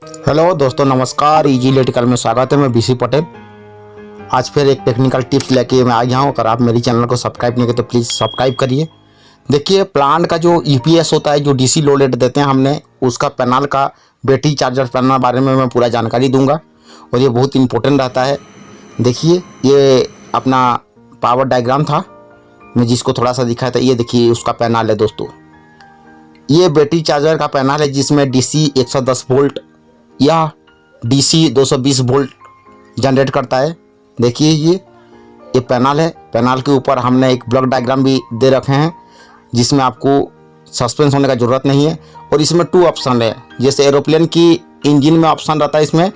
Hello दोस्तों, नमस्कार। Easy electrical में स्वागत है। मैं बीसी पटेल। आज फिर एक टेक्निकल टिप्स लेके मैं आ गया हूँ। अगर आप मेरी चैनल को सब्सक्राइब नहीं किए तो प्लीज़ सब्सक्राइब करिए। देखिए, प्लांट का जो ईपीएस होता है, जो डीसी लो रेट देते हैं हमने, उसका पैनल का बैटरी चार्जर पैनल बारे में मैं पूरा जानकारी दूंगा और ये बहुत इंपॉर्टेंट रहता है। देखिए, ये अपना पावर डायग्राम था, मैं जिसको थोड़ा सा दिखाया था। ये देखिए उसका पैनल है दोस्तों। ये बैटरी चार्जर का पैनल है जिसमें डीसी 110 वोल्ट या डीसी 220 वोल्ट जनरेट करता है। देखिए ये पैनल है। पैनल के ऊपर हमने एक ब्लॉक डायग्राम भी दे रखे हैं जिसमें आपको सस्पेंस होने का ज़रूरत नहीं है। और इसमें 2 ऑप्शन है, जैसे एरोप्लेन की इंजन में ऑप्शन रहता है इसमें,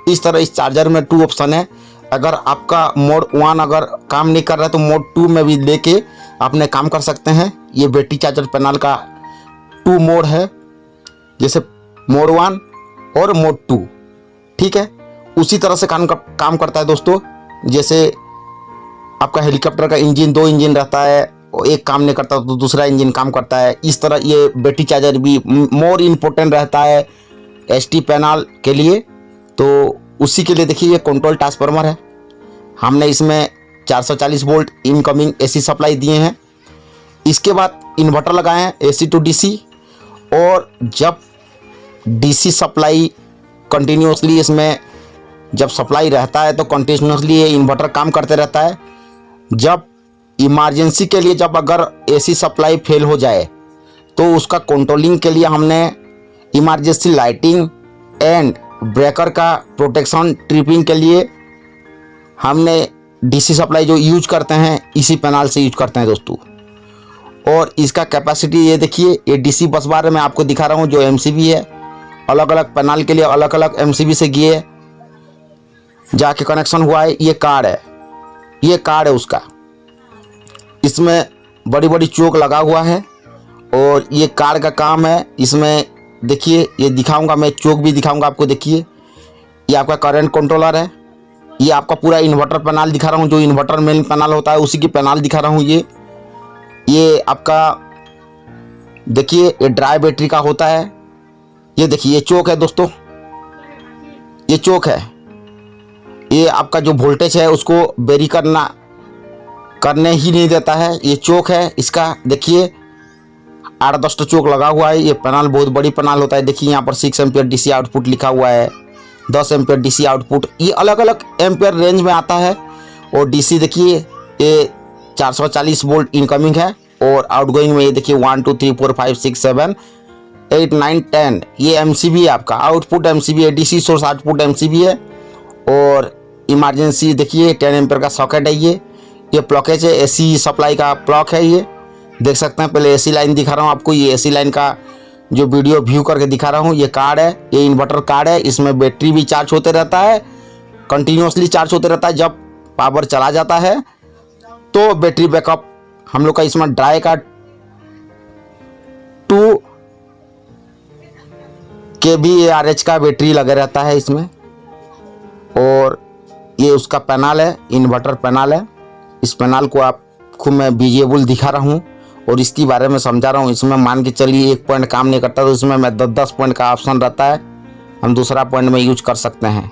इस तरह इस चार्जर में 2 ऑप्शन है। अगर आपका मोड 1 अगर काम नहीं कर रहा है तो मोड 2 में भी लेके अपने काम कर सकते हैं। ये बैटरी चार्जर पैनल का 2 मोड है, जैसे मोड 1 और मोड 2। ठीक है, उसी तरह से काम करता है दोस्तों। जैसे आपका हेलीकॉप्टर का इंजन 2 इंजन रहता है, एक काम नहीं करता तो दूसरा इंजन काम करता है, इस तरह ये बैटरी चार्जर भी मोर इम्पोर्टेंट रहता है एसटी पैनल के लिए। तो उसी के लिए देखिए ये कंट्रोल ट्रांसफार्मर है। हमने इसमें 440 वोल्ट इनकमिंग एसी सप्लाई दिए हैं। इसके बाद इन्वर्टर लगाए हैं एसी टू डीसी। और जब डीसी सप्लाई कंटिन्यूसली, इसमें जब सप्लाई रहता है तो कंटिन्यूसली ये इन्वर्टर काम करते रहता है। जब इमरजेंसी के लिए, जब अगर एसी सप्लाई फेल हो जाए तो उसका कंट्रोलिंग के लिए हमने इमरजेंसी लाइटिंग एंड ब्रेकर का प्रोटेक्शन ट्रिपिंग के लिए हमने डीसी सप्लाई जो यूज करते हैं इसी पैनल से यूज करते हैं दोस्तों। और इसका कैपेसिटी ये देखिए, ये डीसी बस बार मैं आपको दिखा रहा हूँ जो एमसीबी है। अलग अलग पैनल के लिए अलग अलग एमसीबी से गए जाके कनेक्शन हुआ है। ये कार्ड है, ये कार्ड है उसका। इसमें बड़ी बड़ी चोक लगा हुआ है और ये कार्ड का काम है। इसमें देखिए, ये दिखाऊंगा मैं, चोक भी दिखाऊंगा आपको। देखिए, ये आपका करंट कंट्रोलर है। ये आपका पूरा इन्वर्टर पैनल दिखा रहा हूँ, जो इन्वर्टर मेन पैनल होता है उसी की पैनल दिखा रहा हूँ। ये आपका देखिए, ये ड्राई बैटरी का होता है। ये देखिए, ये चोक है दोस्तों, ये चोक है। ये आपका जो वोल्टेज है उसको वेरी करने ही नहीं देता है। ये चोक है इसका। देखिए 8-10 चोक लगा हुआ है। ये पैनल बहुत बड़ी पैनल होता है। देखिए यहाँ पर 6 एम्पियर डीसी आउटपुट लिखा हुआ है, 10 एम्पियर डीसी आउटपुट। ये अलग अलग एम्पियर रेंज में आता है। और डीसी देखिए, ये 440 वोल्ट इनकमिंग है और आउटगोइंग में ये देखिए 1 2 3 4 5 6 7 8 9 10। ये एमसीबी है आपका, आउटपुट एमसीबी है, डीसी सोर्स आउटपुट एमसीबी है। और इमरजेंसी देखिए 10 एम्पियर का सॉकेट है। ये प्लॉकेज है, एसी सप्लाई का प्लॉक है। ये देख सकते हैं। पहले एसी लाइन दिखा रहा हूँ आपको, ये एसी लाइन का जो वीडियो व्यू करके दिखा रहा हूँ। ये कार्ड है, ये इन्वर्टर कार्ड है। इसमें बैटरी भी चार्ज होते रहता है, कंटिन्यूसली चार्ज होते रहता है। जब पावर चला जाता है तो बैटरी बैकअप हम लोग का इसमें ड्राई का 2 kVAR का बैटरी लगा रहता है इसमें। और ये उसका पैनल है, इन्वर्टर पैनल है। इस पैनल को आपको मैं विजुअल दिखा रहा हूँ और इसके बारे में समझा रहा हूँ। इसमें मान के चलिए 1 पॉइंट काम नहीं करता तो इसमें मैं 10 पॉइंट का ऑप्शन रहता है, हम दूसरा पॉइंट में यूज कर सकते हैं।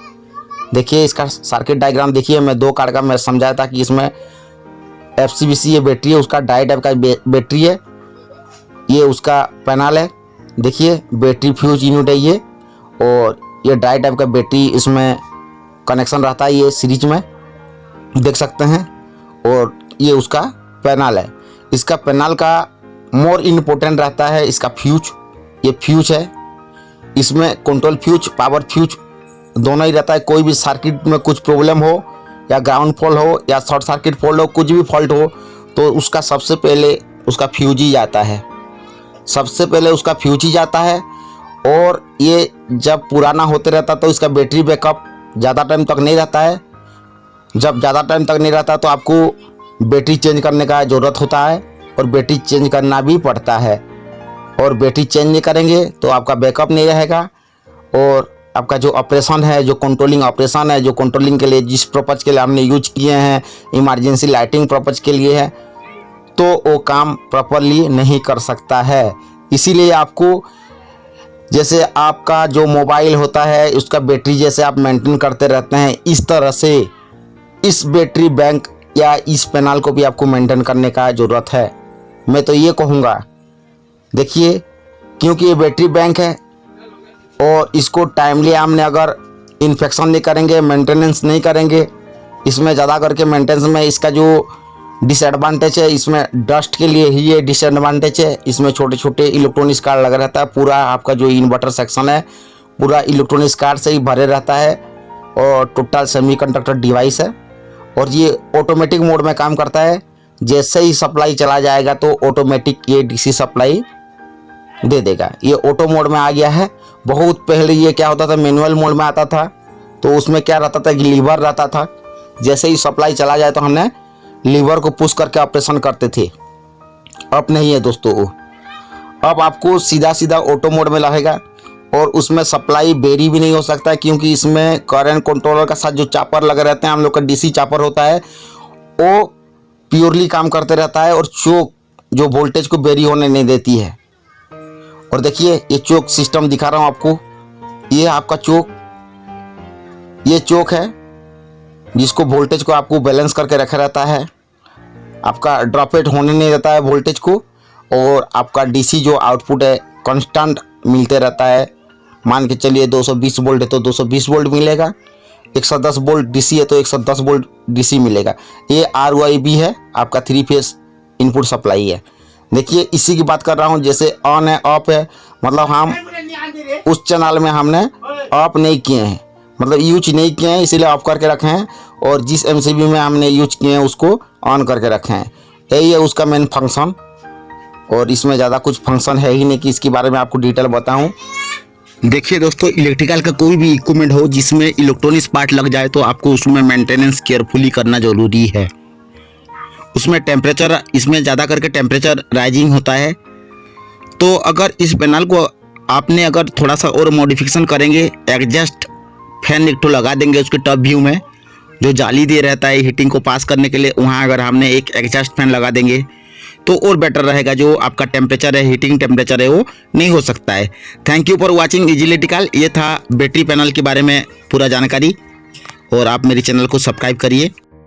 देखिए इसका सर्किट डायग्राम देखिए, मैं 2 कार्ड का मैं समझाया था कि इसमें FCBC ये बैटरी है, उसका डाई टाइप का बैटरी है। ये उसका पैनल है। देखिए बैटरी फ्यूज यूनिट है ये। और ये डाई टाइप का बैटरी इसमें कनेक्शन रहता है, ये सीरीज में देख सकते हैं। और ये उसका पैनल है। इसका पैनल का मोर इम्पोर्टेंट रहता है इसका फ्यूज। ये फ्यूज है, इसमें कंट्रोल फ्यूज, पावर फ्यूज दोनों ही रहता है। कोई भी सर्किट में कुछ प्रॉब्लम हो या ग्राउंड फॉल्ट हो या शॉर्ट सर्किट फॉल्ट हो, कुछ भी फॉल्ट हो तो उसका सबसे पहले उसका फ्यूज ही जाता है, सबसे पहले उसका फ्यूज ही जाता है। और ये जब पुराना होते रहता तो इसका बैटरी बैकअप ज़्यादा टाइम तक नहीं रहता है। जब ज़्यादा टाइम तक नहीं रहता तो आपको बैटरी चेंज करने का ज़रूरत होता है और बैटरी चेंज करना भी पड़ता है। और बैटरी चेंज नहीं करेंगे तो आपका बैकअप नहीं रहेगा। और आपका जो ऑपरेशन है, जो कंट्रोलिंग ऑपरेशन है, जो कंट्रोलिंग के लिए जिस पर्पज़ के लिए हमने यूज किए हैं, इमरजेंसी लाइटिंग पर्पज़ के लिए है, तो वो काम प्रॉपरली नहीं कर सकता है। इसीलिए आपको जैसे आपका जो मोबाइल होता है उसका बैटरी जैसे आप मेंटेन करते रहते हैं, इस तरह से इस बैटरी बैंक या इस पैनल को भी आपको मेंटेन करने का ज़रूरत है। मैं तो ये कहूँगा, देखिए, क्योंकि ये बैटरी बैंक है और इसको टाइमली हमने अगर इन्फेक्शन नहीं करेंगे, मेंटेनेंस नहीं करेंगे, इसमें ज़्यादा करके मेंटेनेंस में इसका जो डिसएडवांटेज है, इसमें डस्ट के लिए ही ये डिसएडवांटेज है। इसमें छोटे छोटे इलेक्ट्रॉनिक्स कार्ड लगा रहता है, पूरा आपका जो इन्वर्टर सेक्शन है पूरा इलेक्ट्रॉनिक्स कार्ड से ही भरे रहता है और टोटल सेमीकंडक्टर डिवाइस है और ये ऑटोमेटिक मोड में काम करता है। जैसे ही सप्लाई चला जाएगा तो ऑटोमेटिक ये डीसी सप्लाई दे देगा। ये ऑटो मोड में आ गया है। बहुत पहले ये क्या होता था, मैनुअल मोड में आता था, तो उसमें क्या रहता था कि लीवर रहता था, जैसे ही सप्लाई चला जाए तो हमने लीवर को पुश करके ऑपरेशन करते थे। अब नहीं है दोस्तों, अब आपको सीधा सीधा ऑटो मोड में रहेगा और उसमें सप्लाई वेरी भी नहीं हो सकता है, क्योंकि इसमें करंट कंट्रोलर का साथ जो चापर लगे रहते हैं, हम लोग का डीसी चापर होता है, वो प्योरली काम करते रहता है और चोक जो वोल्टेज को वेरी होने नहीं देती है। और देखिए ये चोक सिस्टम दिखा रहा हूँ आपको, ये आपका चोक, ये चोक है जिसको वोल्टेज को आपको बैलेंस करके रखा रहता है, आपका ड्रॉपेट होने नहीं देता है वोल्टेज को, और आपका डीसी जो आउटपुट है कांस्टेंट मिलते रहता है। मान के चलिए 220 वोल्ट है तो 220 वोल्ट मिलेगा, 110 वोल्ट डीसी है तो 110 वोल्ट डीसी मिलेगा। ये RYB है, आपका 3 फेस इनपुट सप्लाई है। देखिए इसी की बात कर रहा हूँ, जैसे ऑन है ऑफ है, मतलब हम उस चैनल में हमने ऑफ नहीं किए हैं, मतलब यूज नहीं किए हैं इसीलिए ऑफ करके रखे हैं, और जिस MCB में हमने यूज किए हैं उसको ऑन करके रखे हैं। यही है उसका मेन फंक्शन, और इसमें ज़्यादा कुछ फंक्शन है ही नहीं कि इसके बारे में आपको डिटेल बताऊं। देखिए दोस्तों, इलेक्ट्रिकल का कोई भी इक्विपमेंट हो जिसमें इलेक्ट्रॉनिक्स पार्ट लग जाए तो आपको उसमें मेंटेनेंस केयरफुली करना ज़रूरी है। उसमें टेम्परेचर, इसमें ज़्यादा करके टेम्परेचर राइजिंग होता है, तो अगर इस पैनल को आपने अगर थोड़ा सा और मॉडिफिकेशन करेंगे, एग्जस्ट फैन एक तो लगा देंगे उसके टॉप व्यू में, जो जाली दे रहता है हीटिंग को पास करने के लिए, वहाँ अगर हमने एक एग्जस्ट फैन लगा देंगे तो और बेटर रहेगा। जो आपका टेम्परेचर है, हीटिंग टेम्परेचर है, वो नहीं हो सकता है। Thank you for watching easy electrical. ये था बैटरी पैनल के बारे में पूरा जानकारी, और आप मेरे चैनल को सब्सक्राइब करिए।